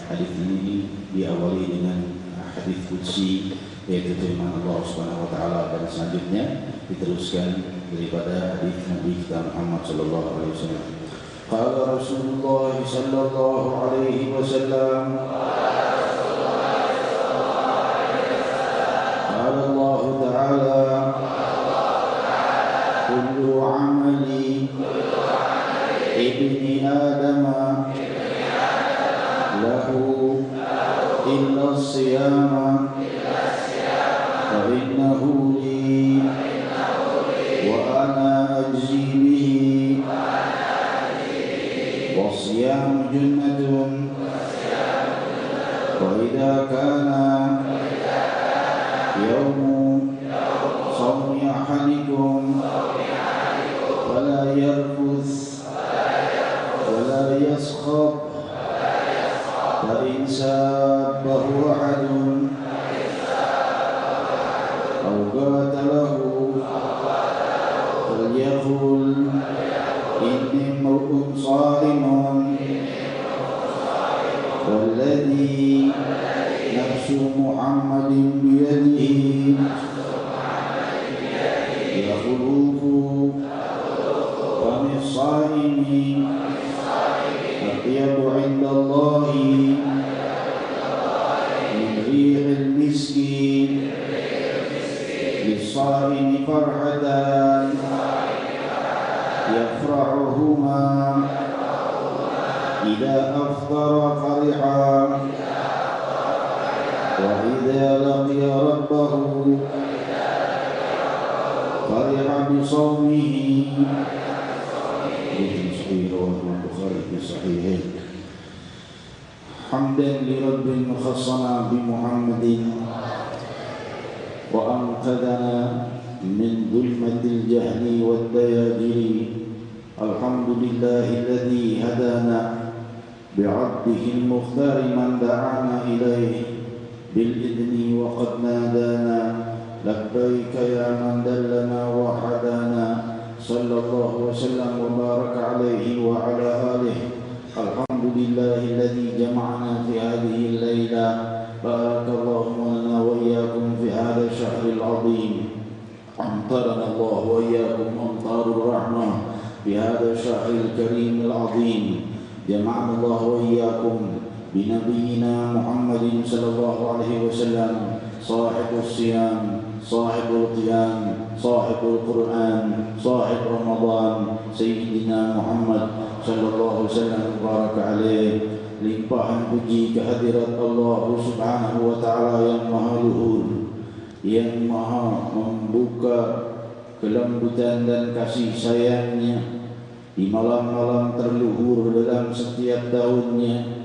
Hadis ini diawali dengan hadis qudsi, yaitu firman Allah Subhanahu wa taala, dan selanjutnya diteruskan daripada hadis Nabi kita Muhammad sallallahu alaihi wasallam. Qala Rasulullah sallallahu alaihi wasallam, qala Allah taala, kullu amali ibni Adam lahu illa as-siyama fa innahu li wa ana ajzi bihi wa siyam junnatun wa idha kana yawmu sawmi ahadikum fala yarfuth wala yaskhab فإن سابه أحد أو قاتله فليقل إني امرؤ صائم والذي نفس محمد بيده يخلق فم الصائم أطيب عند الله من ريح المسك للصائم فرحتان يفرحهما إذا أفطر فرحا وإذا لقي ربه فرح بصومه. حمدا لرب خصنا بمحمد وأنقذنا من ظلمة الجهل والدياجر. الحمد لله الذي هدانا بعبده المختار من دعانا إليه بالإذن وقد نادانا. لبيك يا من دلنا وحدانا. صلى الله وسلم وبارك عليه وعلى آله. الحمد لله الذي جمعنا في هذه الليلة. بارك الله لنا وإياكم في هذا الشهر العظيم. أمطرنا الله وإياكم أمطار الرحمة في هذا الشهر الكريم العظيم. جمعنا الله وإياكم بنبينا محمد صلى الله عليه وسلم صاحب الصيام صاحب القيام صاحب القرآن صاحب رمضان سيدنا محمد صلى الله عليه وسلم وبارك عليه. Limpahan puji kehadirat Allah Subhanahu wa Ta'ala yang maha luhur, yang maha membuka kelembutan dan kasih sayangnya di malam-malam terluhur dalam setiap tahunnya,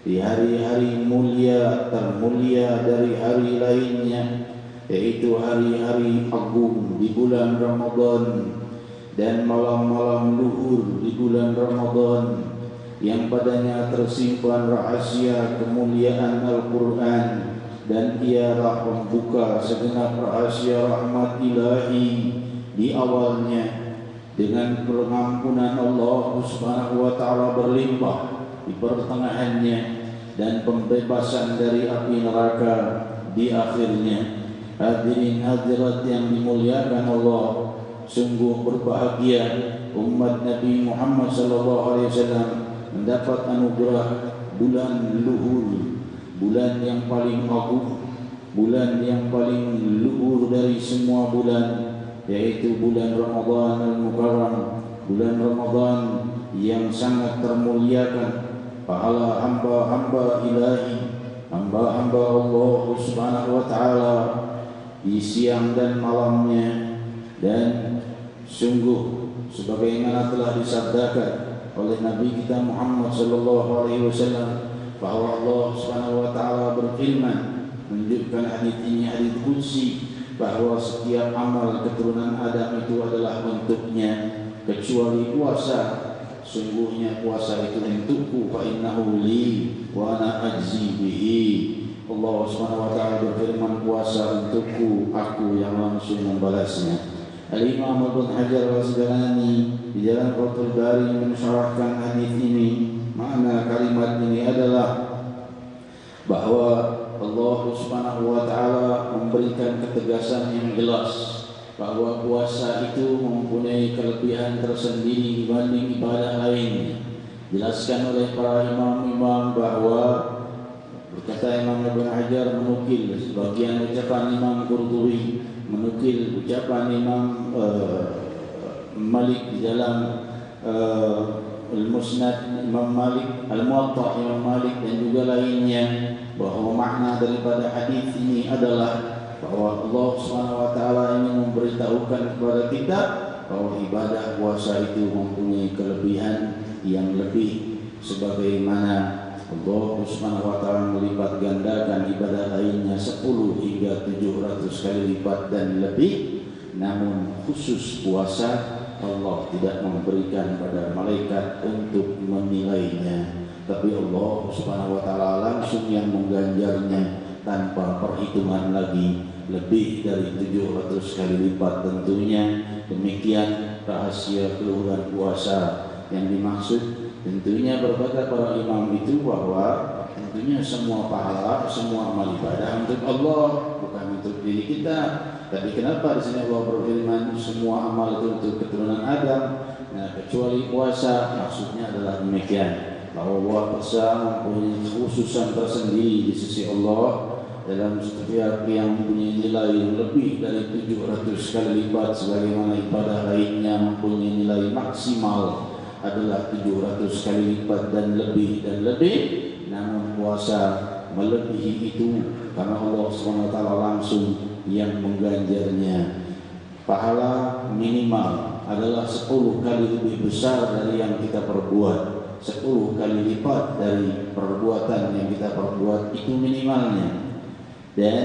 di hari-hari mulia termulia dari hari lainnya, yaitu hari-hari agung di bulan Ramadan dan malam-malam luhur di bulan Ramadan yang padanya tersimpan rahasia kemuliaan Al-Quran, dan ialah pembuka segenap rahasia rahmat ilahi di awalnya, dengan pengampunan Allah Subhanahu wa Ta'ala berlimpah di pertengahannya, dan pembebasan dari api neraka di akhirnya. Hadirin hadirat yang dimuliakan Allah, sungguh berbahagia umat Nabi Muhammad sallallahu alaihi wasallam mendapat anugerah bulan luhur, bulan yang paling agung, bulan yang paling luhur dari semua bulan, yaitu bulan Ramadan al-Mukarram, bulan Ramadan yang sangat termuliakan. Pahala hamba-hamba ilahi, hamba-hamba Allah Subhanahu wa Ta'ala di siang dan malamnya. Dan sungguh sebagaimana telah disabdakan oleh Nabi kita Muhammad sallallahu alaihi wasallam bahwa Allah Subhanahu wa Ta'ala berfirman, menunjukkan hadis ini hadis qudsi, bahwa setiap amal keturunan Adam itu adalah bentuknya kecuali puasa. Sungguhnya puasa itu untukku, fa innahu li wa ana ajzi bihi. Allah Subhanahu wa Ta'ala berfirman, puasa untukku, aku yang langsung membalasnya. Al-Imam Ibnu Hajar al-Asqalani di dalam Fathul Bari mensyarahkan hadis ini. Makna kalimat ini adalah bahwa Allah Subhanahu wa Ta'ala memberikan ketegasan yang jelas bahwa puasa itu mempunyai kelebihan tersendiri dibanding ibadah lainnya. Dijelaskan oleh para imam-imam bahwa, berkata Imam Ibnu Hajar menukil sebagian ucapan Imam Qurtubi, menukil ucapan Imam Malik di dalam Al-Musnad Imam Malik, Al-Muwatta Imam Malik dan juga lainnya, bahwa makna daripada hadis ini adalah bahwa Allah SWT ingin memberitahukan kepada kita bahwa ibadah puasa itu mempunyai kelebihan yang lebih, sebagaimana Allah SWT melipat gandakan ibadah lainnya 10 hingga 700 kali lipat dan lebih. Namun khusus puasa Allah tidak memberikan pada malaikat untuk menilainya, tapi Allah Subhanahu wa Ta'ala langsung yang mengganjarnya tanpa perhitungan lagi, lebih dari 700 kali lipat tentunya. Demikian rahasia keluhuran puasa yang dimaksud. Tentunya berkata para imam itu bahwa tentunya semua pahala, semua amal ibadah untuk Allah, bukan untuk diri kita. Tapi kenapa di sini Allah berfirman semua amal itu untuk keturunan Adam? Nah, kecuali puasa, maksudnya adalah demikian, bahwa puasa mempunyai khususan tersendiri di sisi Allah dalam setiap yang mempunyai nilai lebih dari 700 kali lipat, sebagaimana ibadah lainnya mempunyai nilai maksimal adalah 700 kali lipat dan lebih dan lebih. Namun puasa melebihi itu karena Allah SWT langsung yang mengganjarnya. Pahala minimal adalah 10 kali lebih besar dari yang kita perbuat, 10 kali lipat dari perbuatan yang kita perbuat, itu minimalnya. Dan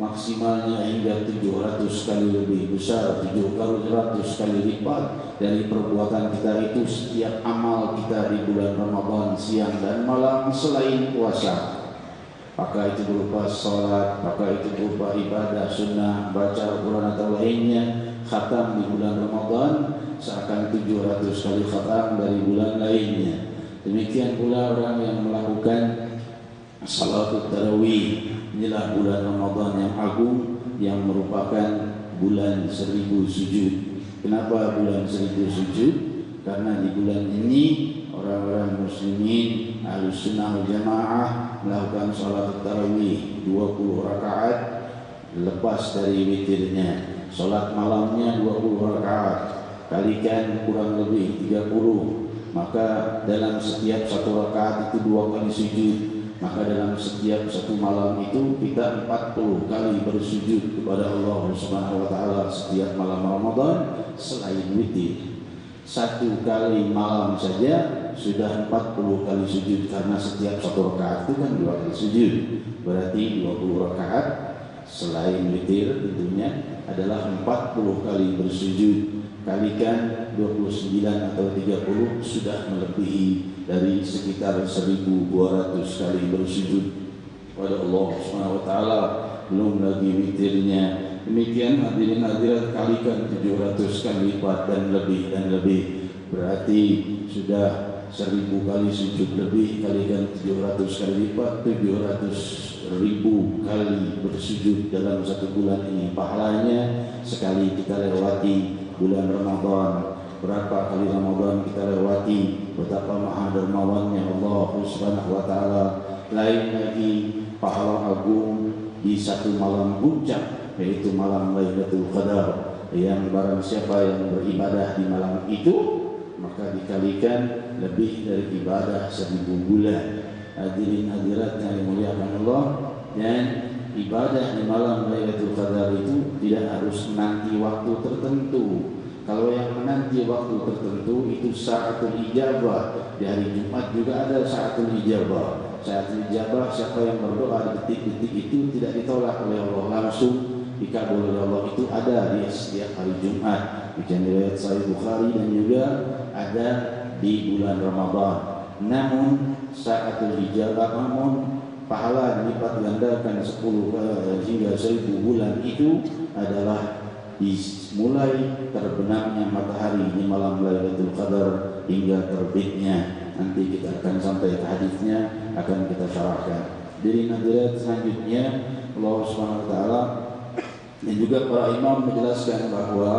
maksimalnya hingga 700 kali lebih besar, 700 kali lipat dari perbuatan kita itu setiap amal kita di bulan Ramadan siang dan malam selain puasa. Apakah itu berupa sholat, apakah itu berupa ibadah sunnah, baca Al-Quran atau lainnya, khatam di bulan Ramadan seakan 700 kali khatam dari bulan lainnya. Demikian pula orang yang melakukan salatul tarawih, inilah bulan Ramadan yang agung yang merupakan bulan 1000 sujud. Kenapa bulan 1000 sujud? Karena di bulan ini orang-orang muslimin Ahlus Sunnah wal Jamaah melakukan salat tarawih 20 rakaat lepas dari witirnya. Salat malamnya 20 rakaat kalikan kurang lebih 30. Maka dalam setiap satu rakaat itu 2 kali sujud. Maka dalam setiap satu malam itu kita 40 kali bersujud kepada Allah Subhanahu wa taala setiap malam Ramadan selain witir. 1 kali malam saja sudah 40 kali sujud karena setiap satu rakaat itu kan 2 kali sujud. Berarti 20 rakaat selain witir tentunya adalah 40 kali bersujud. Kalikan 29 atau 30 sudah melebihi dari sekitar 1200 kali bersujud pada Allah Subhanahu wa taala, belum lagi witirnya. Demikian hadirin hadirat kalikan 700 kali lipat dan lebih, berarti sudah 1000 kali sujud lebih kalikan 700 kali lipat, 700.000 kali bersujud dalam satu bulan ini. Pahalanya sekali kita lewati bulan Ramadan, berapa kali Ramadan kita lewati, betapa maha dermawannya Allah Subhanahu wa taala. Lain lagi pahala agung di satu malam puncak, yaitu malam Lailatul Qadar, yang barang siapa yang beribadah di malam itu maka dikalikan lebih dari ibadah 1000 bulan. Hadirin hadirat yang dimuliakan Allah, dan ibadah di malam Lailatul Qadar itu tidak harus menanti waktu tertentu. Kalau yang menanti waktu tertentu itu saatul ijabah. Di hari Jumat juga ada saatul ijabah. Saatul ijabah, siapa yang berdoa di detik-detik itu tidak ditolak oleh Allah, langsung dikabul oleh Allah, itu ada di setiap hari Jumat. Demikian riwayat Sahih Bukhari dan juga ada di bulan Ramadan. Namun saatul ijabah, namun pahala dilipat gandakan 10 hingga 1000 bulan itu adalah dimulai terbenamnya matahari di malam Lailatul Qadar hingga terbitnya. Nanti kita akan sampai ke hadisnya, akan kita syarahkan. Jadi hadirat selanjutnya Allah Subhanahu wa taala dan juga para imam menjelaskan bahwa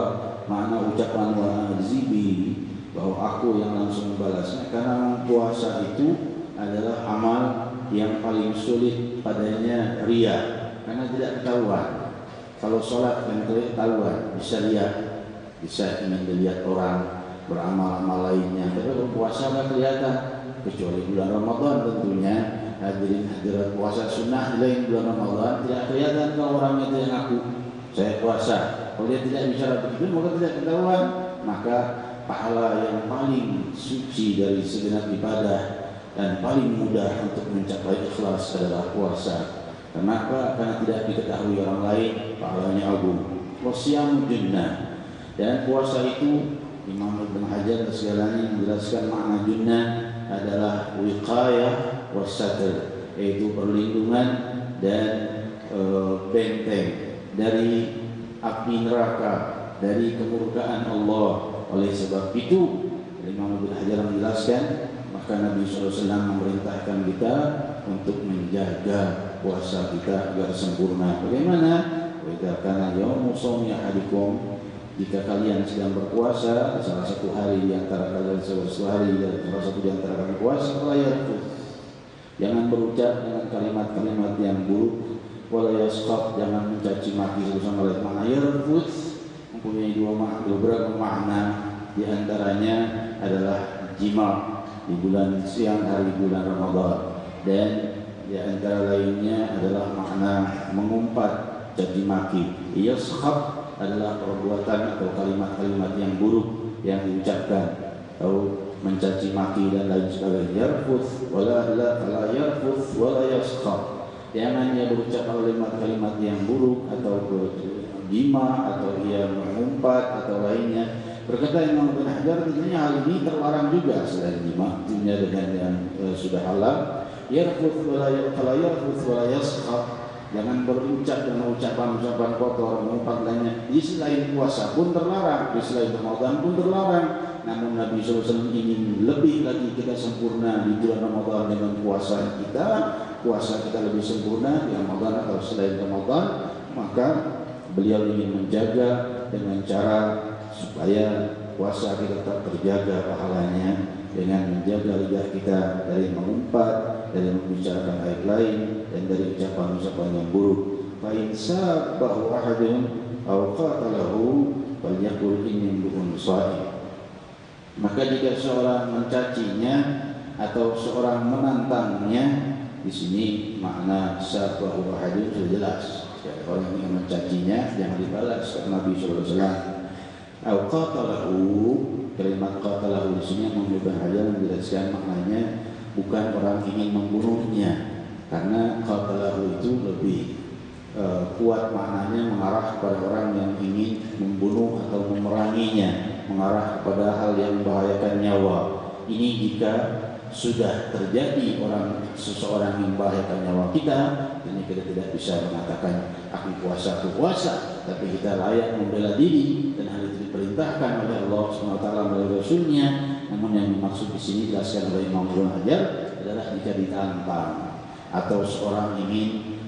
makna ucapan wa zibi, bahwa aku yang langsung membalasnya, karena puasa itu adalah amal yang paling sulit padanya riya, karena tidak ketahuan. Kalau sholat kan ketahuan, bisa lihat, bisa ingin dilihat orang beramal-amal lainnya. Tapi kalau puasa nggak kelihatan, kecuali bulan Ramadan tentunya. Hadirin hadirat, puasa sunnah di lain bulan Ramadan tidak kelihatan kalau orang itu yang ngaku saya puasa. Kalau dia tidak bicara begitu maka tidak ketahuan. Maka pahala yang paling suci dari segenap ibadah dan paling mudah untuk mencapai ikhlas adalah puasa. Kenapa? Karena tidak diketahui orang lain, pahalanya agung. Wasyamu junnah. Dan puasa itu Imam Ibn Hajar dan segalanya menjelaskan makna junnah adalah wiqayah wasatr, yaitu perlindungan dan benteng dari api neraka, dari kemurkaan Allah. Oleh sebab itu Imam Ibn Hajar menjelaskan, maka Nabi SAW memerintahkan kita untuk menjaga puasa kita agar sempurna. Bagaimana? Wa kana yaumu shaumi ahadikum, jika kalian sedang berpuasa salah satu hari di antara kalian, salah satu di antara kalian puasa, jangan berucap dengan kalimat-kalimat yang buruk, wala yasqab, jangan mencaci maki bersama lain. Makna yarfus mempunyai beberapa makna, di antaranya adalah jima di bulan siang hari bulan Ramadan, dan di antara lainnya adalah makna mengumpat, caci maki. Yashab adalah perbuatan atau kalimat-kalimat yang buruk yang diucapkan, atau mencaci maki dan lain sebagainya. Yarfuth wala yarfuth wala yashab, Jangan ia berucap kalimat-kalimat yang buruk atau bergima atau ia mengumpat atau lainnya. Berkata Imam Ibnu Hajar, tentunya hal ini terlarang juga selain jima, tentunya dengan yang sudah halal. Yarfuth wala yarfuth wala yaskhab. Jangan berucap dengan ucapan-ucapan kotor, mengumpat lainnya. Di selain puasa pun terlarang, di selain Ramadan pun terlarang. Namun Nabi SAW ingin lebih lagi kita sempurna di bulan Ramadan dengan puasa kita. Puasa kita lebih sempurna di Ramadan atau selain Ramadan. Maka beliau ingin menjaga dengan cara supaya puasa kita tetap terjaga pahalanya, dengan menjaga lidah kita dari mengumpat, dari membicarakan aib lain, dan dari ucapan-ucapan yang buruk. Fa in sabahu ahadun aw qatalahu falyaqul inni imru'un sha'im. Maka jika seorang mencacinya atau seorang menantangnya, di sini makna sabahu ahadun sudah jelas. Orang yang mencacinya jangan dibalas, kata Nabi sallallahu alaihi wasallam. Aw qatalahu, kalimat qatalahu di sini Ibnu Hajar menjelaskan maknanya bukan orang ingin membunuhnya, karena qatalahu itu lebih kuat maknanya mengarah kepada orang yang ingin membunuh atau memeranginya, mengarah kepada hal yang membahayakan nyawa. Ini jika sudah terjadi seseorang yang membahayakan nyawa kita, ini kita tidak bisa mengatakan aku puasa, tapi kita layak membela diri, dan hal itu diperintahkan oleh Allah SWT melalui Rasulnya. Namun yang dimaksud di sini dijelaskan oleh Imam Ibnu Hajar adalah jika ditantang atau seorang ingin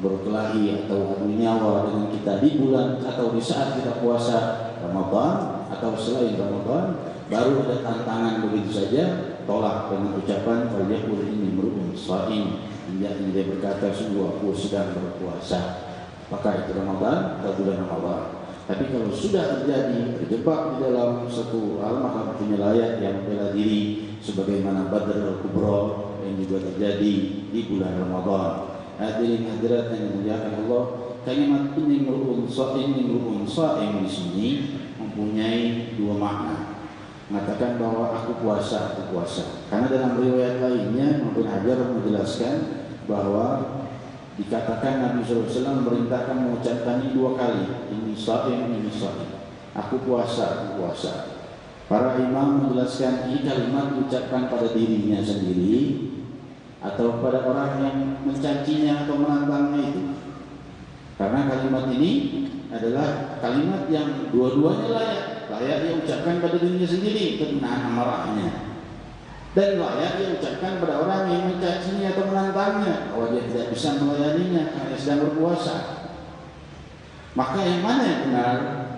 berkelahi atau adu nyawa dengan kita di bulan atau di saat kita puasa Ramadan atau selain Ramadan, baru ada tantangan begitu saja, tolak dengan ucapan falyaqul inni imru'un sha'im. Dia berkata, sungguh aku sedang berpuasa. Apakah itu Ramadan atau bulan Ramadan? Tapi kalau sudah terjadi terjebak di dalam satu hal, maka punya layak yang membela diri, sebagaimana Badr al-Kubra yang juga terjadi di bulan Ramadan. Hadirin hadirat yang dimuliakan Allah, kalimat inni imru'un sha'im di sini mempunyai dua makna. Mengatakan bahwa aku puasa. Karena dalam riwayat lainnya Ibnu Hajar menjelaskan bahwa dikatakan Nabi SAW memerintahkan mengucapkan ini dua kali, ini sha'im. Aku puasa. Para imam menjelaskan ini kalimat diucapkan pada dirinya sendiri atau pada orang yang mencacinya atau menantangnya itu. Karena kalimat ini adalah kalimat yang dua-duanya layak dia ucapkan pada dirinya sendiri untuk menahan amarahnya, dan layak dia ucapkan pada orang yang mencacinya atau menantangnya bahwa dia tidak bisa melayaninya karena dia sedang berpuasa. Maka yang mana yang benar?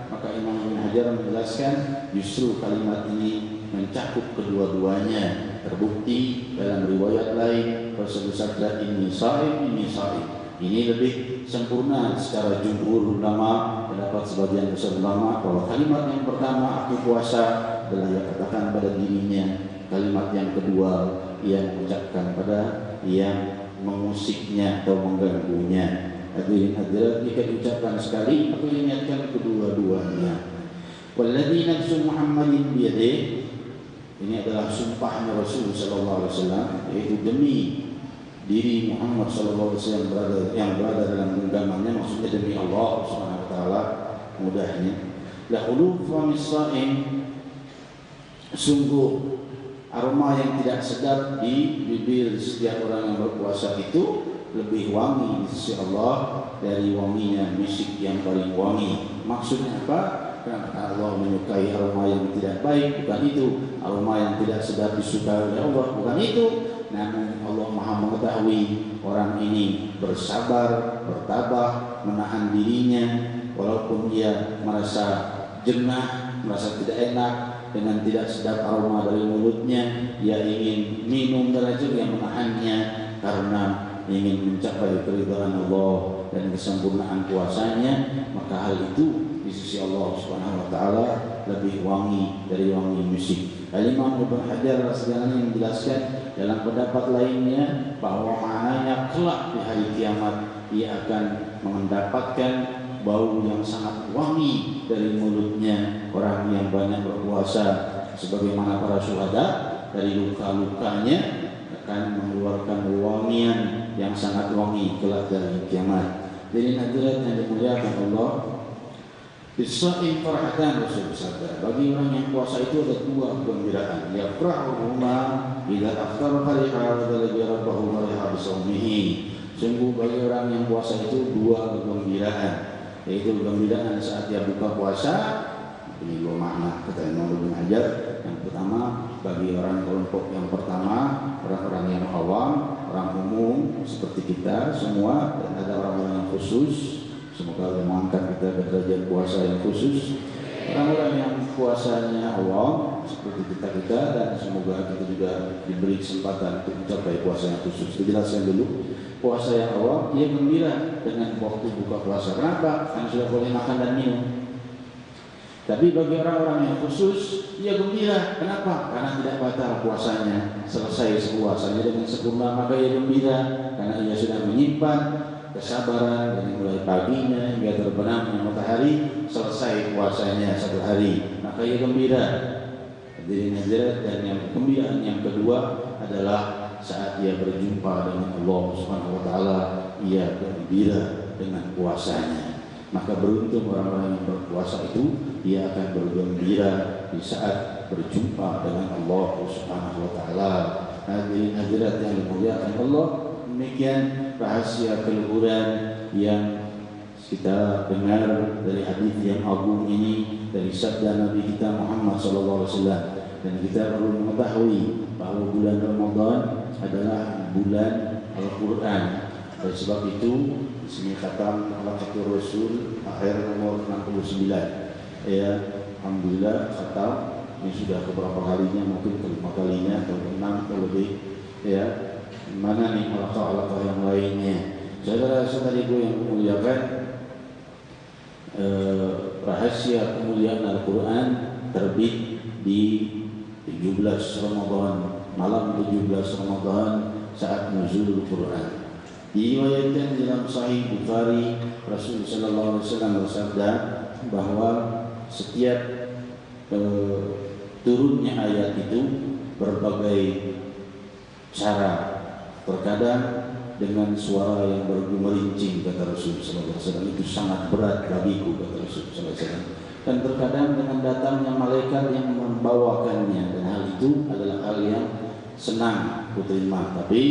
Maka Imam Ibnu Hajar menjelaskan justru kalimat ini mencakup kedua-duanya. Terbukti dalam riwayat lain bersabda ini sha'im. Ini lebih sempurna secara jumhur ulama, pendapat sebagian besar ulama bahwa kalimat yang pertama aku puasa adalah yang katakan pada dirinya. Kalimat yang kedua ia mengucapkan pada yang mengusiknya atau mengganggunya. Hadirin hadirat, jika diucapkan sekali aku ingatkan kedua-duanya. Walladzi nafsu Muhammadin biyadihi, ini adalah sumpahnya Rasul sallallahu alaihi wasallam, yaitu demi diri Muhammad sallallahu alaihi wasallam yang berada dalam genggamannya, maksudnya demi Allah Subhanahu wa taala, mudahnya la khuluf wa misa'in, sungguh aroma yang tidak sedap di bibir setiap orang yang berpuasa itu lebih wangi di sisi Allah dari wanginya misik yang paling wangi. Maksudnya apa? Karena Allah menyukai aroma yang tidak baik, bukan itu. Aroma yang tidak sedap disukai oleh Allah, bukan itu. Namun Allah Maha mengetahui orang ini bersabar, bertabah, menahan dirinya walaupun dia merasa jengah, merasa tidak enak dengan tidak sedap aroma dari mulutnya, dia ingin minum dan juga menahannya karena ingin mencapai keridhaan Allah dan kesempurnaan puasanya. Maka hal itu di sisi Allah Subhanahu wa taala lebih wangi dari wangi musik. Imam Ibnu Hajar rasanya menjelaskan dalam pendapat lainnya bahwa maknanya kelak di hari kiamat ia akan mendapatkan bau yang sangat wangi dari mulutnya orang yang banyak berpuasa, sebagaimana para syuhada dari luka-lukanya akan mengeluarkan wangian yang sangat wangi kelak dari kiamat. Jadi hadirat yang dimuliakan Allah, bisa'in farhatan, Rasul bersabda, bagi orang yang puasa itu ada dua kegembiraan. Yafrahuhuma idza afṭara fariha wa idza rabbahu fariha bisawmihi. Sungguh bagi orang yang puasa itu dua kegembiraan, yaitu kegembiraan saat dia buka puasa. Ini dua makna kata Imam Ibnu Hajar. Yang pertama, bagi orang kelompok yang pertama, orang-orang yang awam, orang umum seperti kita semua, dan ada orang-orang yang khusus. Semoga Allah mengangkat kita ke derajat puasa yang khusus. Orang-orang yang puasanya awam seperti kita, dan semoga kita juga diberi kesempatan untuk mencapai puasa yang khusus. Dijelaskan dulu, puasa yang awam dia gembira dengan waktu buka puasa. Kenapa? Karena sudah boleh makan dan minum. Tapi bagi orang-orang yang khusus, ia gembira. Kenapa? Karena tidak batal puasanya. Selesai puasanya dengan sempurna, maka ia gembira karena ia sudah menyimpan kesabaran dari mulai paginya hingga terbenamnya matahari, selesai puasanya satu hari, maka ia gembira. Jadi hadirat, dan yang kegembiraan yang kedua adalah saat ia berjumpa dengan Allah Subhanahu wa taala, ia gembira dengan puasanya. Maka beruntung orang-orang yang berpuasa itu, dia akan bergembira di saat berjumpa dengan Allah Subhanahu wa taala. Hadirat yang dimuliakan Allah, demikian rahasia keluhuran yang kita dengar dari hadis yang agung ini, dari sabda Nabi kita Muhammad SAW. Dan kita perlu mengetahui bahwa bulan Ramadan adalah bulan Al-Quran. Oleh sebab itu, di sini kata Al-Fatur Rasul akhir nomor 69. Ya, alhamdulillah khatam ini sudah beberapa kalinya, mungkin kelima kalinya atau enam atau lebih. Ya, mana nih alaqah-alaqah yang lainnya? Saudara-saudariku yang memuliakan, rahasia kemuliaan Al-Quran terbit di 17 Ramadan, malam 17 Ramadan saat nuzul Al-Quran. Diriwayatkan dalam Sahih Bukhari, Rasul sallallahu alaihi wasallam bersabda bahwa setiap turunnya ayat itu berbagai cara, terkadang dengan suara yang bergemerincing, kata Rasul sallallahu alaihi wasallam, itu sangat berat bagiku, kata Rasul sallallahu alaihi wasallam. Dan terkadang dengan datangnya malaikat yang membawakannya, dan hal itu adalah hal yang senang kuterima. Tapi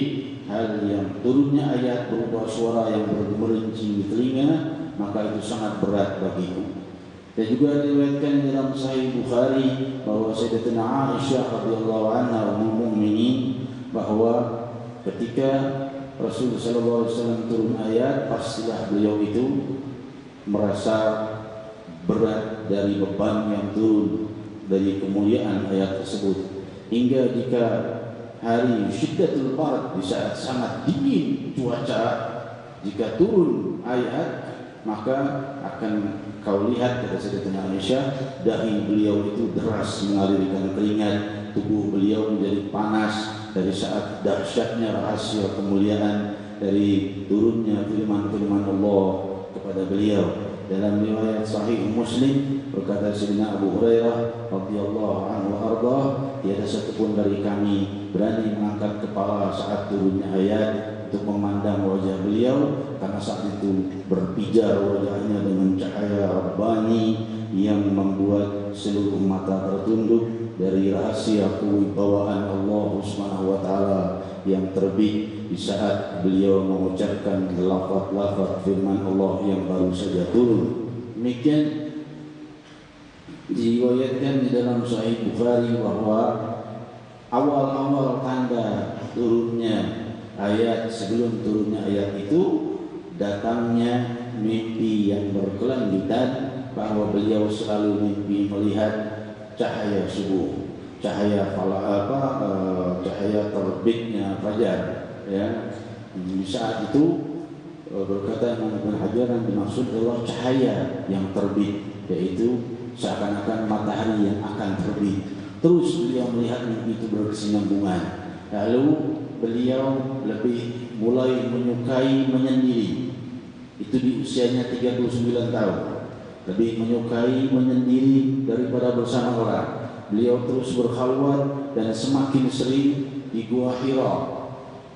hal yang turunnya ayat berupa suara yang bergemerincing di telinga, maka itu sangat berat bagiku. Dan juga diriwayatkan dalam Sahih Bukhari bahwa Sayyidatina Aisyah radhiyallahu anha ummul mukminin, bahwa ketika Rasul sallallahu alaihi wasallam turun ayat, pastilah beliau itu merasa berat dari beban yang turun dari kemuliaan ayat tersebut, hingga jika hari syiddatul bard, di saat sangat dingin cuaca, jika turun ayat, maka akan kau lihat, kata Sayyidatina Aisyah, dahi beliau itu deras mengalirkan keringat, tubuh beliau menjadi panas dari saat dahsyatnya rahasia kemuliaan dari turunnya firman-firman Allah kepada beliau. Dalam riwayat Sahih Muslim berkata Sayyidina Abu Hurairah radhiyallahu anhu arda, tiada satupun dari kami berani mengangkat kepala saat turunnya ayat untuk memandang wajah beliau, karena saat itu berpijar wajahnya dengan cahaya Rabbani yang membuat seluruh mata tertunduk dari rahasia kewibawaan Allah Subhanahu wa taala yang terbit di saat beliau mengucapkan lafaz-lafaz firman Allah yang baru saja turun. Demikian diriwayatkan di dalam Sahih Bukhari bahwa awal-awal tanda turunnya ayat, sebelum turunnya ayat itu, datangnya mimpi yang berkelanjutan, bahwa beliau selalu mimpi melihat cahaya subuh, cahaya terbitnya fajar. Ya, di saat itu berkata Imam Ibnu Hajar, yang dimaksud adalah cahaya yang terbit, yaitu seakan-akan matahari yang akan terbit. Terus beliau melihat mimpi itu berkesinambungan. Lalu beliau lebih mulai menyukai menyendiri. Itu di usianya 39 tahun. Lebih menyukai menyendiri daripada bersama orang. Beliau terus berkhalwat dan semakin sering di Gua Hira.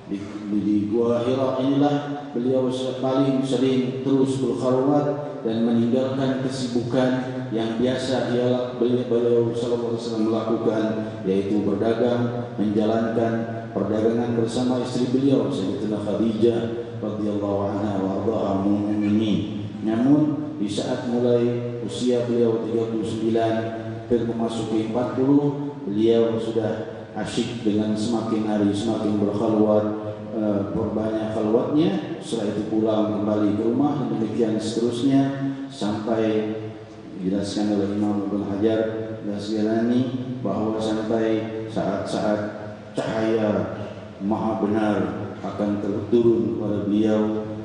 Di Gua Hira inilah beliau paling sering terus berkhalwat dan meninggalkan kesibukan yang biasa beliau sallallahu alaihi wasallam melakukan, yaitu berdagang, menjalankan perdagangan bersama istri beliau Sayyidatina Khadijah radhiyallahu anha wa ardhaha mu'minin. Namun di saat mulai usia beliau 39 memasuki 40, beliau sudah asyik dengan semakin hari semakin berkhalwat, berbanyak khalwatnya. Setelah itu pulang kembali ke rumah, dan demikian seterusnya sampai dijelaskan oleh Imam Ibnu Hajar Al-Asqalani bahwa sampai saat-saat cahaya maha benar akan turun kepada beliau,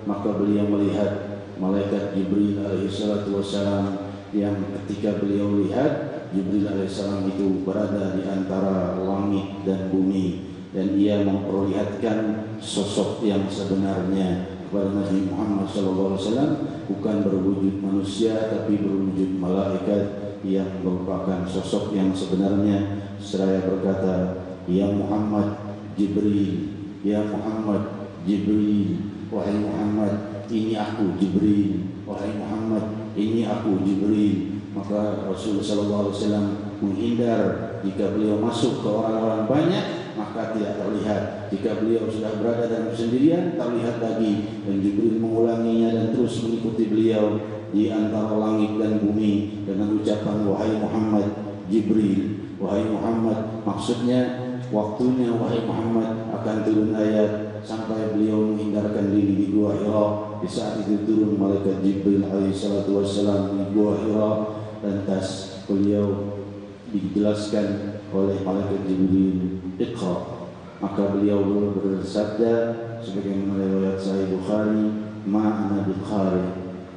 maka beliau melihat malaikat Jibril alaihissalatu wassalam, yang ketika beliau lihat Jibril alaihissalam itu berada di antara langit dan bumi, dan ia memperlihatkan sosok yang sebenarnya kepada Nabi Muhammad SAW, bukan berwujud manusia tapi berwujud malaikat yang merupakan sosok yang sebenarnya. Seraya berkata, "Ya Muhammad Jibril, ya Muhammad Jibril, wahai Muhammad, ini aku Jibril, wahai Muhammad, ini aku Jibril." Maka Rasulullah SAW menghindar jika beliau masuk ke orang-orang banyak, maka tidak terlihat. Jika beliau sudah berada dalam sendirian, terlihat lagi, dan Jibril mengulanginya dan terus mengikuti beliau di antara langit dan bumi dengan ucapan wahai Muhammad Jibril, wahai Muhammad. Maksudnya waktunya wahai Muhammad akan turun ayat, sampai beliau menghindarkan diri di Gua Hira. Di saat itu turun malaikat Jibril alaihissalatu wassalam di Gua Hira. Lantas beliau dijelaskan oleh malaikat Jibril, "Iqra." Maka beliau bersabda sebagaimana riwayat Sahih Bukhari, "Ma ana biqari."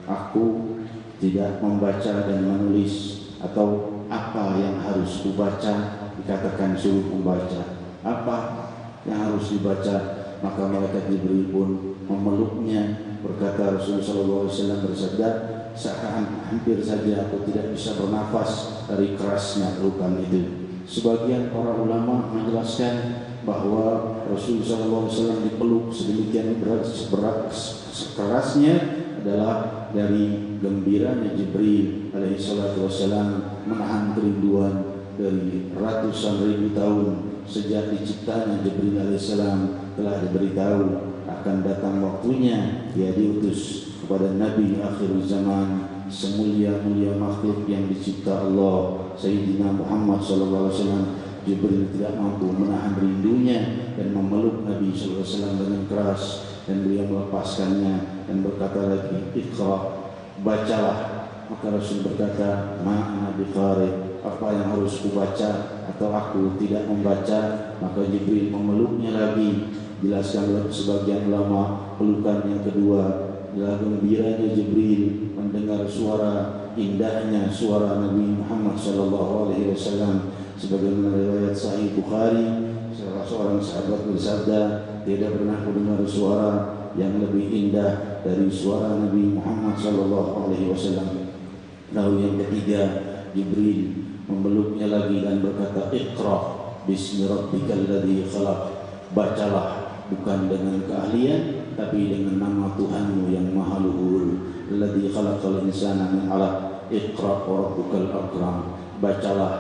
Aku tidak membaca dan menulis, atau apa yang harus dibaca dikatakan suruh membaca. Apa yang harus dibaca? Maka malaikat Jibril pun memeluknya. Berkata Rasulullah SAW bersabda, "Seakan hampir saja aku tidak bisa bernafas dari kerasnya pelukan itu." Sebagian para ulama menjelaskan bahwa Rasulullah SAW dipeluk sedemikian kerasnya adalah dari gembiranya Jibril alaihissalatu wassalam menahan kerinduan dari ratusan ribu tahun sejak diciptanya Jibril alaihissalam. Telah diberitahu akan datang waktunya dia diutus kepada Nabi akhir zaman, semulia-mulia makhluk yang dicipta Allah, Sayyidina Muhammad SAW. Jibril tidak mampu menahan rindunya dan memeluk Nabi SAW dengan keras, dan beliau melepaskannya dan berkata lagi, "Iqra," bacalah. Maka Rasul berkata, "Ma ana biqari," apa yang harus kubaca atau aku tidak membaca. Maka Jibril memeluknya lagi. Jelaskan oleh sebagian ulama, pelukan yang kedua adalah gembiranya Jibril mendengar suara indahnya suara Nabi Muhammad SAW. Sebagaimana riwayat Sahih Bukhari, salah seorang sahabat bersabda, "Tidak pernah mendengar suara yang lebih indah dari suara Nabi Muhammad SAW." Lalu yang ketiga, Jibril memeluknya lagi dan berkata, "Iqra bismi rabbikal ladzi khalaq." Bacalah, bukan dengan keahlian tapi dengan nama Tuhanmu yang maha luhur. Alladzi khalaqal insana min 'alaq. Iqra wa rabbukal akram. Bacalah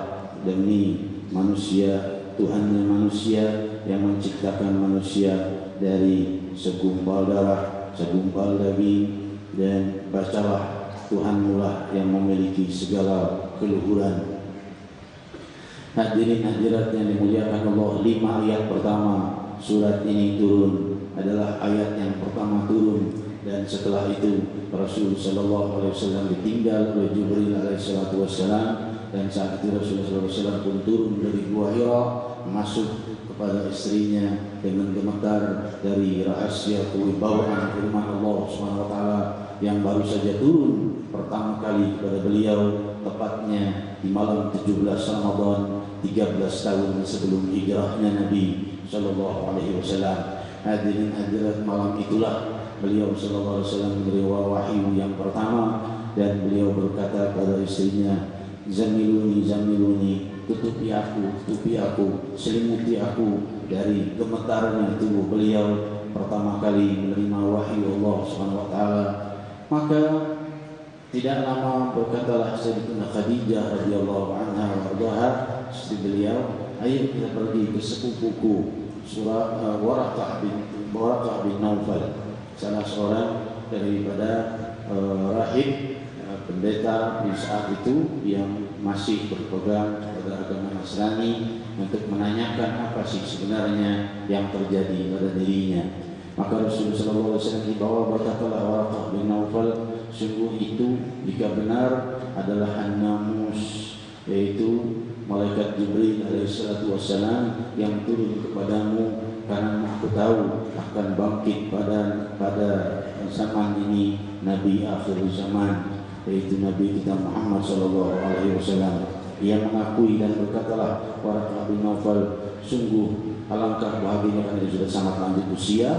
demi manusia, Tuhannya manusia yang menciptakan manusia dari segumpal darah, segumpal daging, dan bacalah, Tuhanmu lah yang memiliki segala keluhuran. Hadirin hadirat yang dimuliakan Allah, 5 ayat pertama surat ini turun adalah ayat yang pertama turun, dan setelah itu Rasul sallallahu alaihi wasallam ditinggal oleh Jibril alaihi wassalam, dan saat itu Rasulullah SAW pun turun dari Gua Hira masuk kepada istrinya dengan gemetar dari rahasia kewibawaan firman Allah SWT yang baru saja turun pertama kali kepada beliau, tepatnya di malam 17 Ramadan 13 tahun sebelum hijrahnya Nabi Sallallahu Alaihi Wasallam. Hadirin hadirat, malam itulah beliau Sallallahu Alaihi Wasallam menerima wahyu yang pertama, dan beliau berkata kepada istrinya, "Zamiluni, zamiluni, tutupi aku, selimuti aku dari gemetarnya tubuh beliau pertama kali menerima wahyu Allah Subhanahu wa taala. Maka tidak lama berkatalah Sayyidatuna Khadijah radhiyallahu anha warḍaha, istri beliau, ayo kita pergi ke sepupuku Waraqah bin Naufal, salah seorang daripada rahib pendeta di saat itu yang masih berpegang pada agama Nasrani, untuk menanyakan apa sih sebenarnya yang terjadi pada dirinya. Maka Rasulullah SAW dibawa, berkatalah Waraqah bin Naufal, sungguh itu jika benar adalah an-namus, yaitu malaikat Jibril alaihissalatu wassalam yang turun kepadamu, karena aku tahu akan bangkit pada zaman ini Nabi akhir zaman, yaitu Nabi kita Muhammad sallallahu alaihi wasallam. Ia mengakui dan berkatalah Waraqah bin Naufal, sungguh alangkah bahagianya karena dia sudah sangat lanjut usia,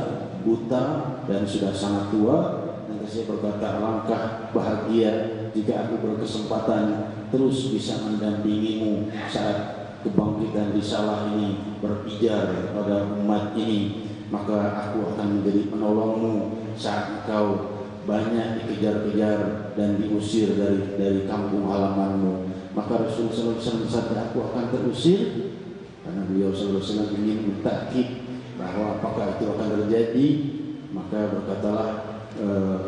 buta dan sudah sangat tua. Dan saya berkata, alangkah bahagia jika aku berkesempatan terus bisa mendampingimu saat kebangkitan risalah ini berpijar pada umat ini. Maka aku akan menjadi penolongmu saat engkau banyak dikejar-kejar dan diusir dari kampung halamanmu. Maka Rasulullah SAW bersabda, aku akan terusir, karena beliau SAW ingin mentakkid bahwa apakah itu akan terjadi. Maka berkatalah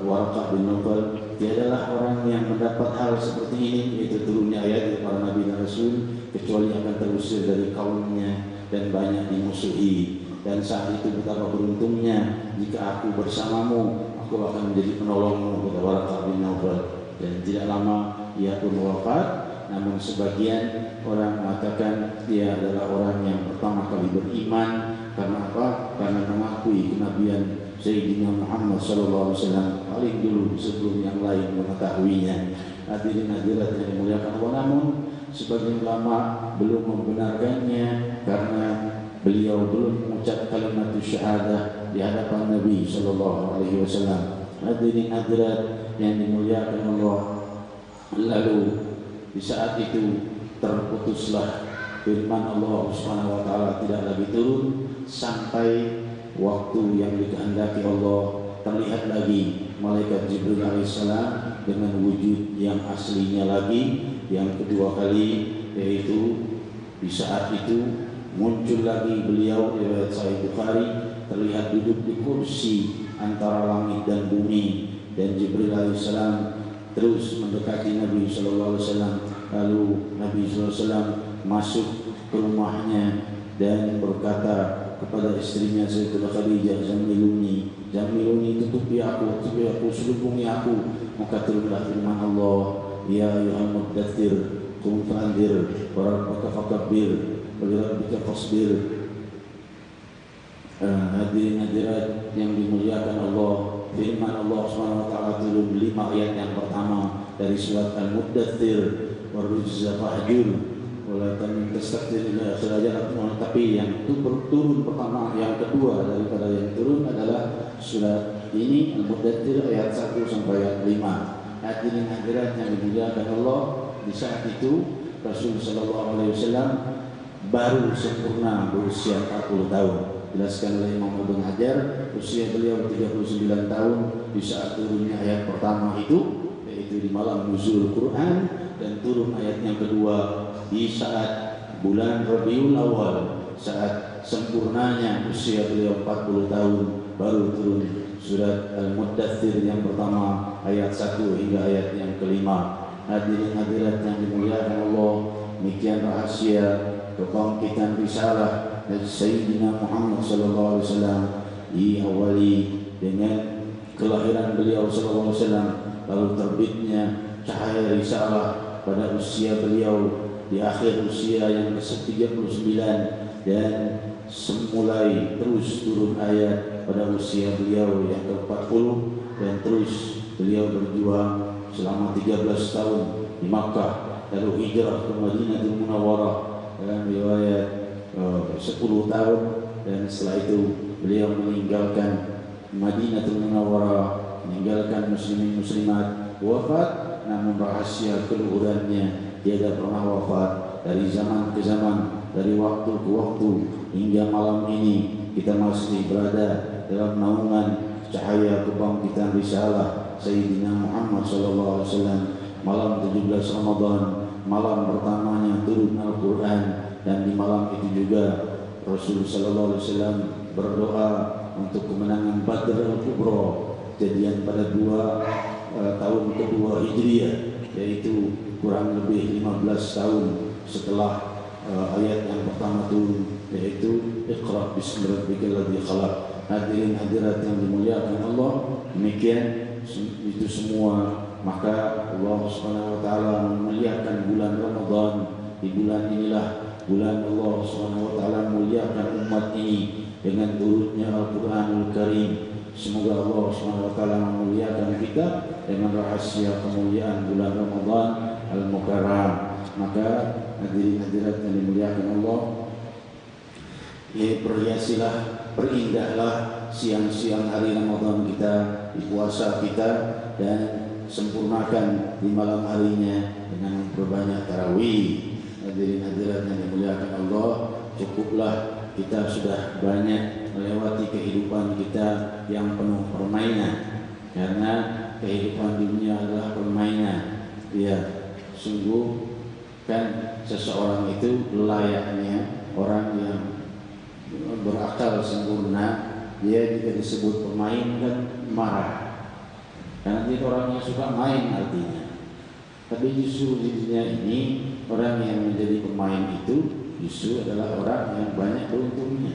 Waraqah bin Naufal, tiadalah orang yang mendapat hal seperti ini, yaitu turunnya ayat dari para nabi dan rasul, kecuali akan terusir dari kaumnya dan banyak dimusuhi. Dan saat itu betapa beruntungnya jika aku bersamamu, aku akan menjadi penolongmu, kata Waraqah bin Naufal. Dan tidak lama ia pun wafat. Namun sebagian orang mengatakan dia adalah orang yang pertama kali beriman. Karena apa? Karena mengakui kenabian Sayyidina Muhammad sallallahu alaihi wasallam paling dulu sebelum yang lain mengetahuinya. Hadirin hadirat yang dimuliakan Allah, namun sebagian ulama belum membenarkannya karena beliau belum mengucap kalimat syahadah di hadapan Nabi sallallahu alaihi wasallam. Hadirin hadirat yang dimuliakan Allah, lalu di saat itu terputuslah firman Allah Subhanahu wa taala tidak lagi turun sampai waktu yang dikehendaki Allah. Terlihat lagi malaikat Jibril alaihissalam dengan wujud yang aslinya lagi yang kedua kali, yaitu di saat itu muncul lagi beliau, riwayat Sahih Bukhari, terlihat duduk di kursi antara langit dan bumi, dan Jibril alaihissalam terus mendekati Nabi sallallahu alaihi wasallam. Lalu Nabi sallallahu alaihi wasallam masuk ke rumahnya dan berkata kepada istrinya Sayyidatuna Khadijah, Zamiluni, tutupi aku, selubungi aku. Maka turunlah firman Allah, ya ayyuhal muddatsir qum fa'anzir wa rabbaka fakabbir wa li rabbika fasbir. Hadirin hadirat yang dimuliakan Allah, firman Allah Subhanahu wa taala turun 5 ayat yang pertama dari surat Al-Muddatsir, warujza fahjur wala tastakthir ila akhir. Tapi yang turun pertama, yang kedua daripada yang turun adalah surat ini Al-Muddatsir ayat 1 sampai ayat 5. Hadirin hadirat yang dimuliakan Allah, di saat itu Rasul sallallahu alaihi wasallam baru sempurna berusia 40 tahun. Jelaskan oleh Imam Ibnu Hajar, usia beliau 39 tahun di saat turunnya ayat pertama itu, yaitu di malam nuzul Quran, dan turun ayat yang kedua di saat bulan Rabiul Awal, saat sempurnanya usia beliau 40 tahun, baru turun surat Al-Muddatsir yang pertama ayat 1 hingga ayat yang kelima. Hadirin hadirat yang dimuliakan Allah, demikian rahasia kebangkitan risalah dari Sayyidina Muhammad sallallahu alaihi wasallam diawali dengan kelahiran beliau sallallahu alaihi wasallam, lalu terbitnya cahaya risalah pada usia beliau di akhir usia yang ke-39, dan semulai terus turun ayat pada usia beliau yang ke-40, dan terus beliau berjuang selama 13 tahun di Makkah, lalu hijrah ke Madinatul Munawwarah dalam riwayat 10 tahun, dan setelah itu beliau meninggalkan Madinatul Munawwarah, meninggalkan muslimin muslimat, wafat. Namun rahasia keluhurannya, dia tidak pernah wafat dari zaman ke zaman, dari waktu ke waktu hingga malam ini kita masih berada dalam naungan cahaya kebangkitan risalah Sayyidina Muhammad SAW. Malam 17 Ramadan, malam pertamanya turun Al-Quran, dan di malam itu juga Rasulullah SAW berdoa untuk kemenangan Badr Al-Kubra, kejadian pada tahun kedua Hijriah, yaitu kurang lebih 15 tahun setelah ayat yang pertama turun, yaitu Iqra bismi rabbikal ladzi khalaq. Hadirin hadirat yang dimuliakan Allah, demikian itu semua, maka Allah Subhanahu wa taala memuliakan bulan Ramadan. Di bulan inilah bulan Allah Subhanahu wa taala memuliakan umat ini dengan turunnya Al-Qur'anul Karim. Semoga Allah Subhanahu wa taala memuliakan kita dengan rahasia kemuliaan bulan Ramadan Al-Mukarram. Maka hadirin hadirat yang dimuliakan Allah, berhiasilah, berindahlah siang-siang hari Ramadan kita, di puasa kita, dan sempurnakan di malam harinya dengan memperbanyak tarawih. Hadirin hadirat yang dimuliakan Allah, cukuplah kita sudah banyak melewati kehidupan kita yang penuh permainan, karena kehidupan dunia adalah permainan. Ya, sungguh kan seseorang itu layaknya orang yang berakal sempurna, dia jika disebut pemain kan marah, karena dia orang yang suka main artinya. Tapi justru di dunia ini orang yang menjadi pemain itu justru adalah orang yang banyak beruntungnya.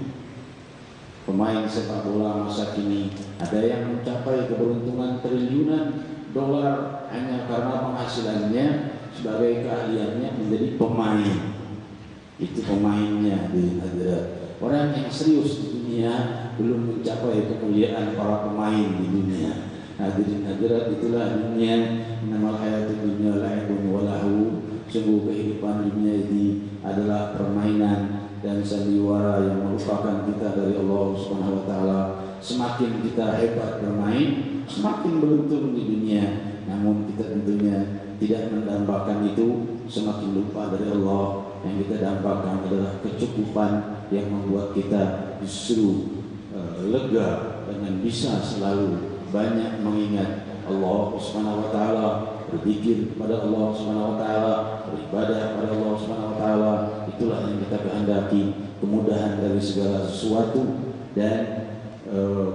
Pemain sepak bola masa kini ada yang mencapai keberuntungan triliunan dolar hanya karena penghasilannya sebagai keahliannya menjadi pemain. Itu pemainnya di hadirat. Orang yang serius di dunia belum mencapai kemuliaan para pemain di dunia. Hadirin hadirat, itulah dunia. Nama hayatud dunya la'ibun wa lahu. Sungguh kehidupan dunia ini adalah permainan dan sandiwara yang merupakan kita dari Allah Subhanahu wa taala. Semakin kita hebat bermain, semakin beruntung di dunia. Namun kita tentunya tidak mendambakan itu, semakin lupa dari Allah. Yang kita dambakan adalah kecukupan yang membuat kita justru lega dengan bisa selalu banyak mengingat Allah Subhanahu wa taala, berzikir kepada Allah Subhanahu wa taala, beribadah kepada Allah Subhanahu wa taala. Itulah yang kita kehendaki, kemudahan dari segala sesuatu dan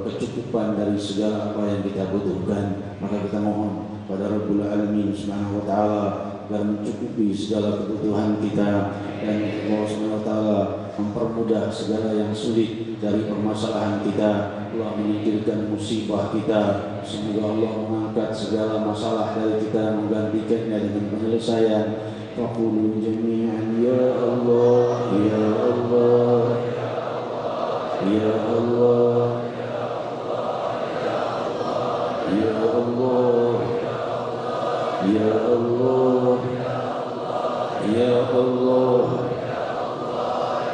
kecukupan dari segala apa yang kita butuhkan. Maka kita mohon pada Rabbul Alamin Subhanahu wa taala agar mencukupi segala kebutuhan kita, dan Allah Subhanahu wa taala mempermudah segala yang sulit dari permasalahan kita. Allah menyingkirkan musibah kita. Semoga Allah mengangkat segala masalah dari kita, menggantikannya dengan penyelesaian. Faqulu jami'an ya Allah, ya Allah, ya Allah, ya Allah, ya Allah, ya Allah, ya Allah,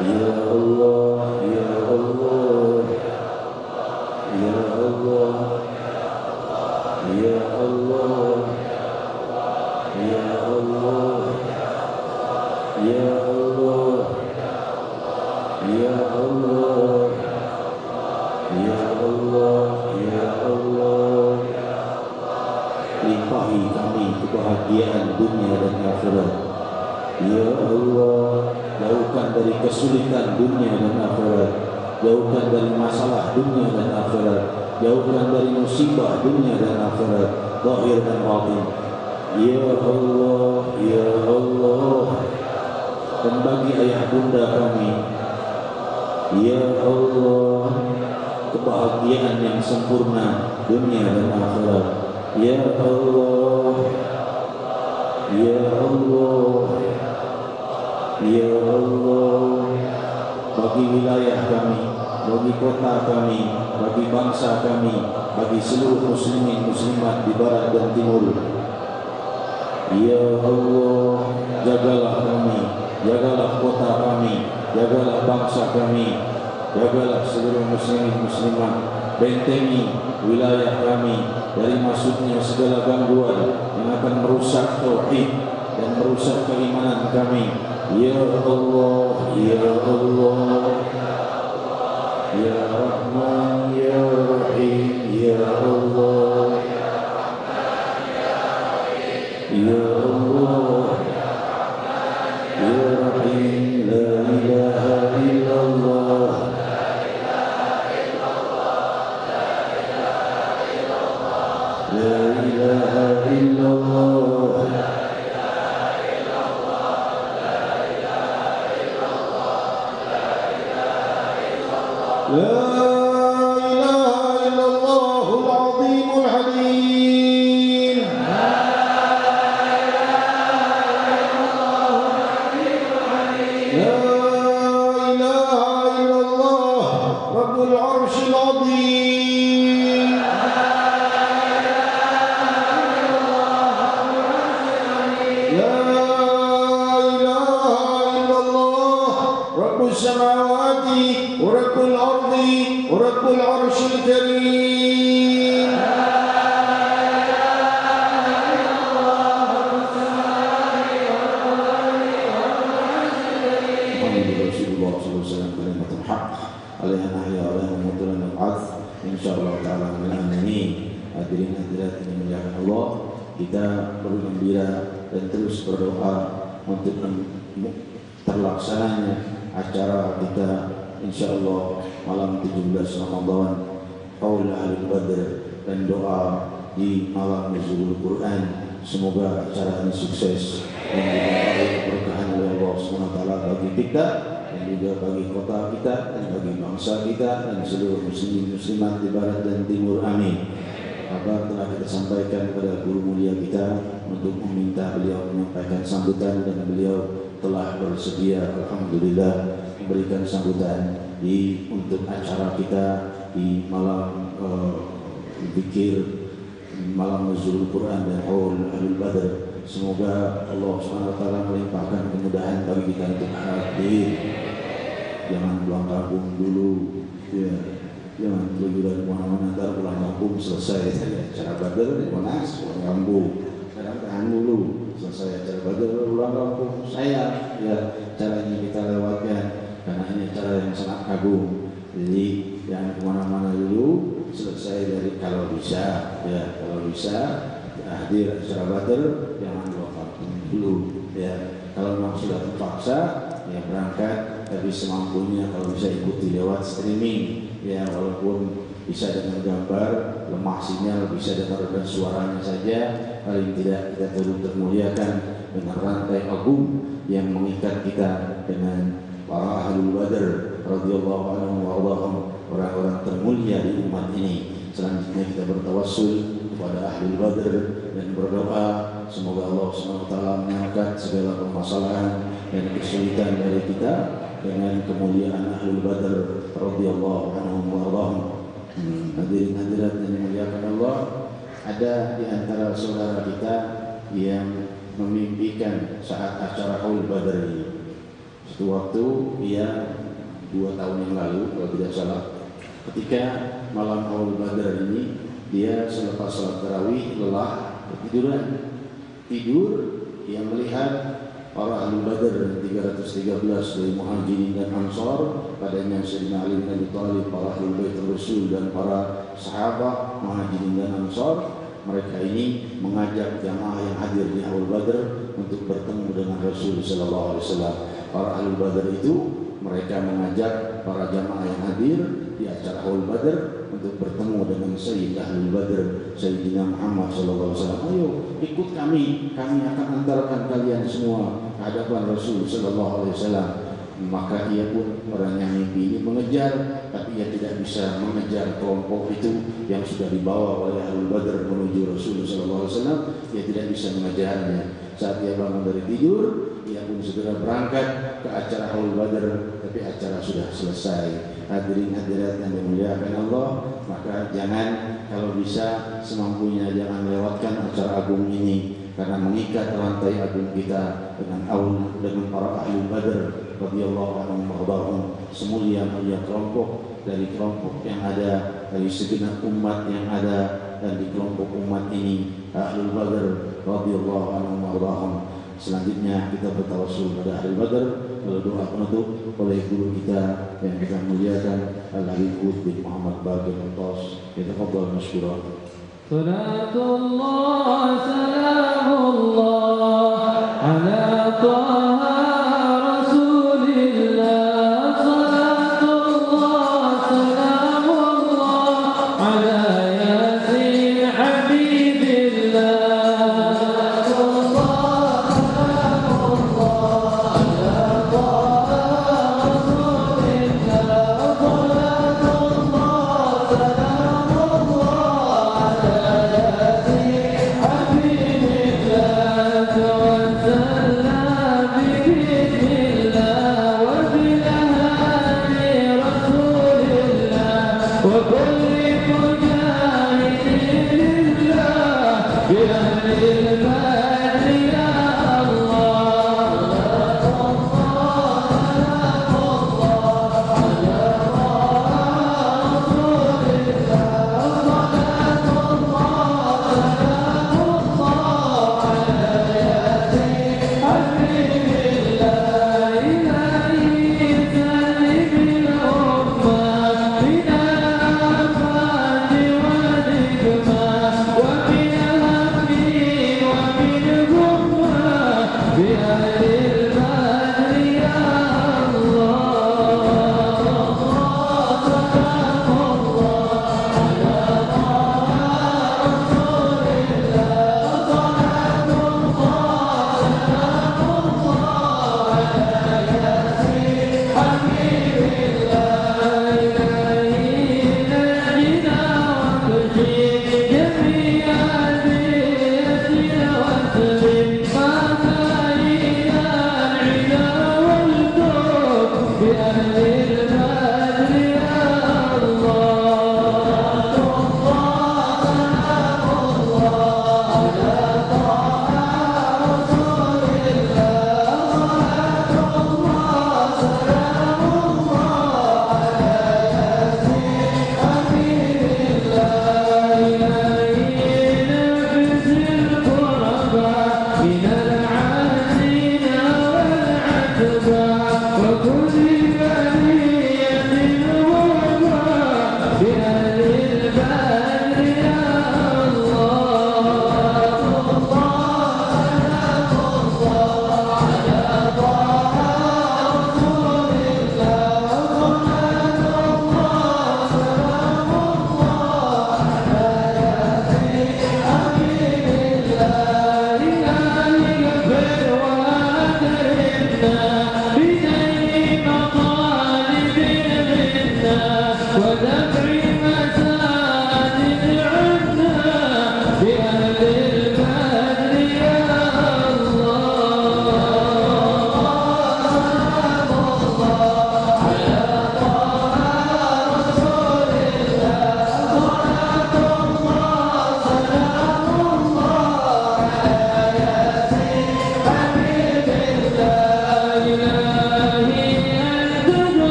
ya Allah, ya Allah, ya Allah, ya Allah, ya Allah, ya Allah, ya Allah, ya Allah. Limpahi kami kebahagiaan dunia dan akhirat. Ya Allah, jauhkan dari kesulitan dunia dan akhirat, jauhkan dari masalah dunia dan akhirat, jauhkan dari musibah dunia dan akhirat, zahir dan batin. Ya Allah, ya Allah. Dan bagi ayah bunda kami, ya Allah, kebahagiaan yang sempurna dunia dan akhirat. Ya Allah, ya Allah, ya Allah. Bagi wilayah kami, bagi kota kami, bagi bangsa kami, bagi seluruh muslimin muslimat di barat dan timur. Ya Allah, jagalah kami, jagalah kota kami, jagalah bangsa kami, jagalah seluruh muslimin muslimat. Bentengi wilayah kami dari masuknya segala gangguan yang akan merusak tauhid dan merusak keimanan kami. Ya Allah, Ya Allah, Ya Rahman, Ya Rahim, Ya Allah, Ya Allah, Ya Rahim, La ilaha illallah, La ilaha illallah, La ilaha illallahul azimul halim. La ilaha illallah Rabbul arsyil azim. La ilaha illallah Rabbus samawati wa Rabbul ardi wa Rabbul arsyil karim. Rasulullah SAW kalimatul haq alaihi nahya alaihi mutulan al-'adz insyaallah ta'ala ini. Hadirin hadirat yang dimuliakan Allah, kita bergembira dan terus berdoa untuk terlaksananya acara kita insyaallah malam 17 Ramadan Qaul Ahlul Badr dan doa di malam Nuzulul Quran. Semoga acara ini sukses dan diberi keberkahan oleh Allah SWT bagi kita dan juga bagi kota kita dan bagi bangsa kita dan seluruh muslimin muslimat di barat dan timur. Amin. Apa telah kita sampaikan kepada guru mulia kita untuk meminta beliau menyampaikan sambutan dan beliau telah bersedia alhamdulillah memberikan sambutan untuk acara kita di malam zikir malam Nuzulul Quran dan Qaul Ahlul Badr. Semoga Allah SWT melimpahkan kemudahan bagi kita untuk hadir. Jangan pulang kampung dulu, ya. Jangan keluyuran kemana-mana, ntar pulang kampung selesai acara Badr di Monas, pulang kampung. Kadang tahan dulu, selesai acara Badr pulang kampung. Saya, ya caranya kita lewatkan karena ini acara yang sangat agung. Jadi jangan kemana-mana dulu, selesai dari kalau bisa, ya kalau bisa hadir acara Badr, jangan pulang kampung dulu, ya. Kalau memang sudah terpaksa, ya berangkat, tapi semampunya kalau bisa ikuti lewat streaming, ya walaupun bisa dengan gambar, lemah sinyal, bisa dengarkan suaranya saja, paling tidak kita turut termuliakan dengan rantai agung yang mengikat kita dengan para Ahlul Badr radhiyallahu anhum wa ardhahum, orang-orang termulia di umat ini. Selanjutnya kita bertawassul kepada Ahlul Badr dan berdoa semoga Allah SWT mengangkat segala permasalahan dan kesulitan dari kita dengan kemuliaan Ahlul Badr radhiyallahu anhum wa ardhahum. Hadirin hadirat yang dimuliakan Allah, ada di antara saudara kita yang memimpikan saat acara Qaul Badr ini. Suatu waktu ia 2 tahun yang lalu kalau tidak salah, ketika malam Qaul Badr ini dia selepas salat tarawih lelah ketiduran, tidur, ia melihat para Ahlul Badr 313 dari Muhajirin dan Ansar, padanya Sayyidina Ali bin Abi Thalib, para Ahlul Bait Rasul dan para sahabat Muhajirin dan Ansar. Mereka ini mengajak jamaah yang hadir di Qaul Badr untuk bertemu dengan Rasul sallallahu alaihi wasallam. Para Ahlul Badr itu mereka mengajak para jamaah yang hadir di acara Qaul Badr untuk bertemu dengan Sayyid Ahlul Badr, Sayyidina Muhammad sallallahu alaihi wasallam. Ayo ikut kami akan antarkan kalian semua ke hadapan Rasul sallallahu alaihi wasallam. Maka ia pun orang yang mimpi ini mengejar, tapi ia tidak bisa mengejar kelompok itu yang sudah dibawa oleh Ahlul Badr menuju Rasul sallallahu alaihi wasallam. Ia tidak bisa mengejarnya. Saat ia bangun dari tidur, ia pun segera berangkat ke acara Qaul Badr, tapi acara sudah selesai. Hadirin hadirat yang dimuliakan Allah, maka jangan, kalau bisa semampunya jangan lewatkan acara agung ini, karena mengikat rantai agung kita dengan para Ahlul Badr radhiyallahu anhum wa semulia-mulia kelompok dari kelompok yang ada, dari segenap umat yang ada, dan di kelompok umat ini Ahlul Badr radhiyallahu anhum wa Selanjutnya kita bertawassul pada Ahli Badar, lalu doa penutup oleh guru kita yang kita muliakan Al-Habib bin Muhammad Baqir Muntas. Yataqabbal masykurah. Salatullah salamullah ala taha rasulillah. Salatullah salamullah ala yasin habibillah.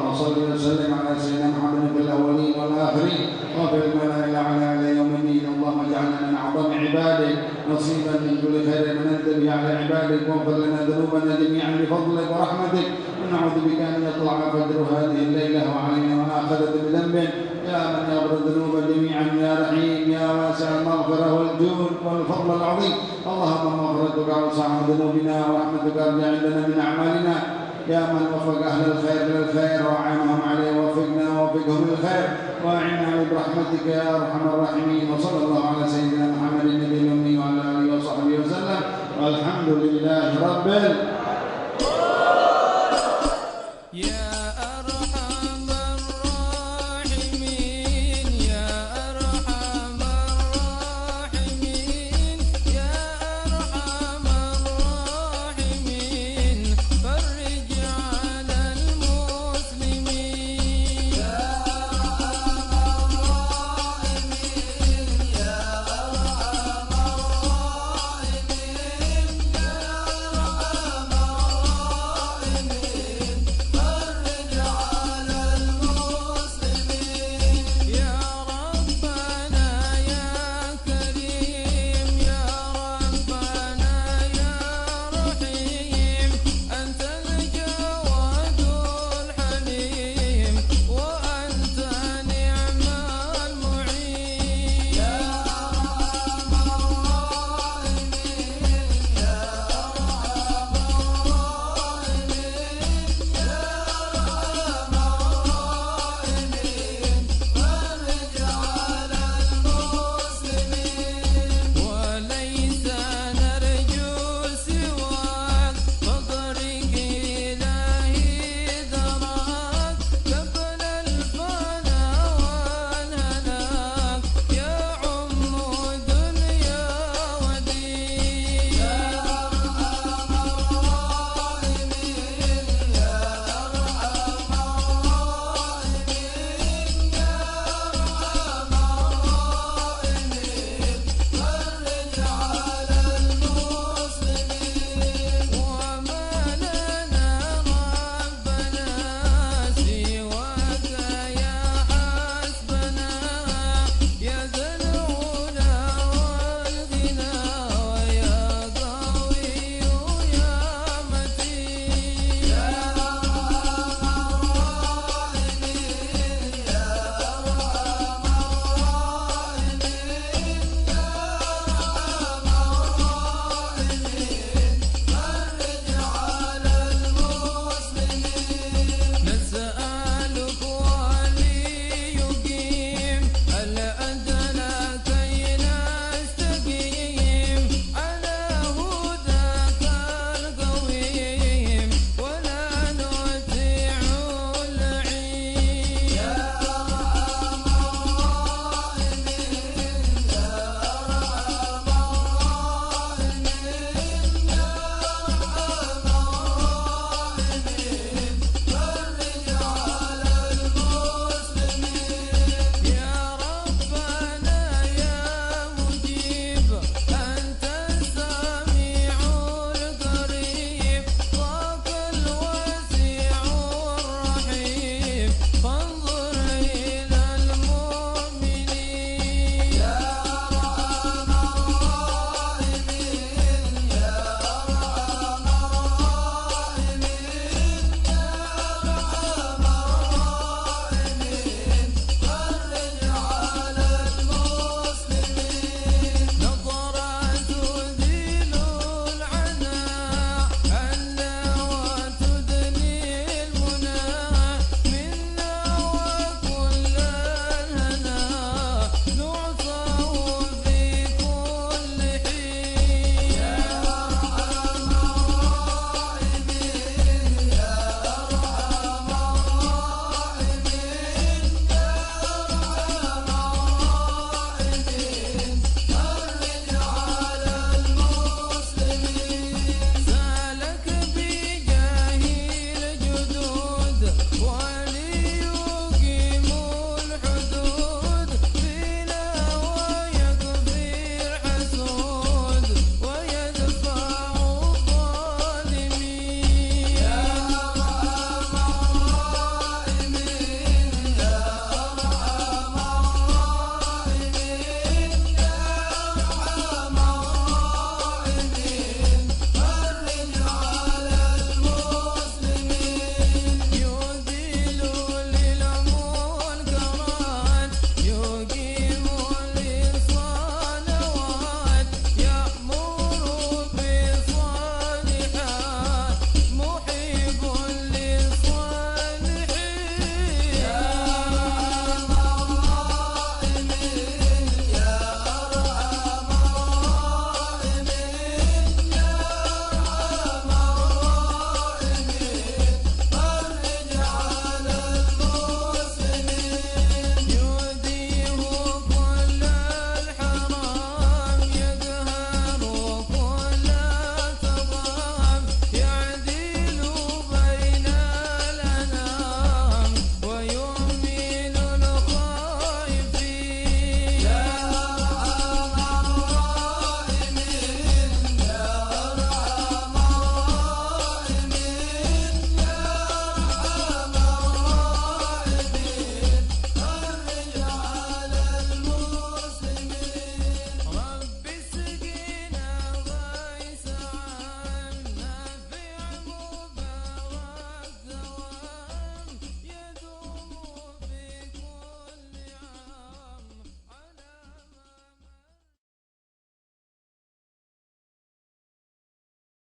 اللهم صل وسلم على سيدنا محمد في الأولين والآخرين وفي الملأ الأعلى إلى يوم الدين. اللهم اجعلنا من أعظم عبادك نصيبا من كل خير من أنت به على عبادك، واغفر لنا ذنوبنا جميعا بفضلك ورحمتك، ونعوذ بك أن يطلع فجر هذه الليلة وعلينا ونأخذت بذنب. يا من يغفر الذنوب جميعا يا رحيم يا واسع المغفرة والجود والفضل العظيم. اللهم مغفرتك أوسع من ذنوبنا ورحمتك أرجع عندنا من أعمالنا. يا من وفق أهل الخير للخير وأعانهم عليه، ووفقنا ووفقهم للخير وأعنا برحمتك يا أرحم الراحمين. وصلى الله على سيدنا محمد النبي الأمي وعلى آله وصحبه وسلم، والحمد لله رب العالمين.